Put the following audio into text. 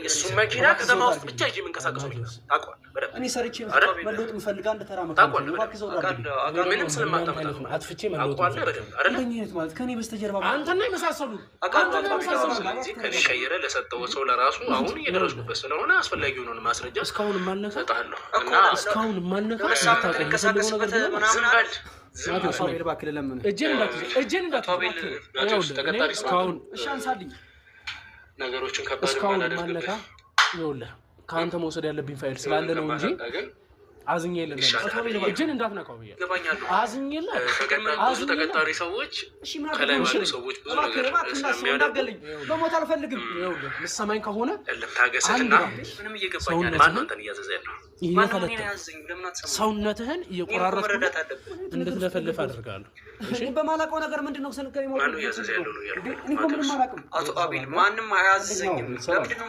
እሱ መኪና ከተማ ውስጥ ብቻ ይዤ የምንቀሳቀሰው ታውቀዋለህ። እኔ ሰርቼ መለወጥ የምፈልግ አንድ ተራ ምንም ስለማታመጣ አጥፍቼ መለወጥ ማለት ከኔ በስተጀርባ አንተና የመሳሰሉ ከኔ ቀይረ ለሰጠው ሰው ለራሱ አሁን እየደረስኩበት ስለሆነ አስፈላጊ የሆነውን ማስረጃ እስካሁን ማልነካ እሰጥሃለሁ እና እስካሁን ማልነካ ታውቀው የምፈልገው ነገር ነገሮችን ከባድ እስካሁን ማልነካ ይኸውልህ ከአንተ መውሰድ ያለብኝ ፋይል ስላለ ነው እንጂ አዝኜ የለም እጄን እንዳትነካው ብዬ አዝኜ ብዙ ተቀጣሪ ሰዎች ከላይ ባሉ ሰዎች ብዙ ነገር ስለሚያደርጉልኝ በሞት አልፈልግም። ይኸውልህ ልትሰማኝ ከሆነ ታገሰና ምንም እየገባኝ አይደለም። ማን አንተን እያዘዘ ያለው ሰውነትህን እየቆራረጥኩ እንድትለፈልፍ አደርጋለሁ። እሺ በማላውቀው ነገር ምንድነው ሰልከኝ ማን እያዘዘ ያለው ነው ያለው። እኔ እኮ ምንም አላውቅም። አቶ አቤል ማንም አያዘኝም። ለምንድነው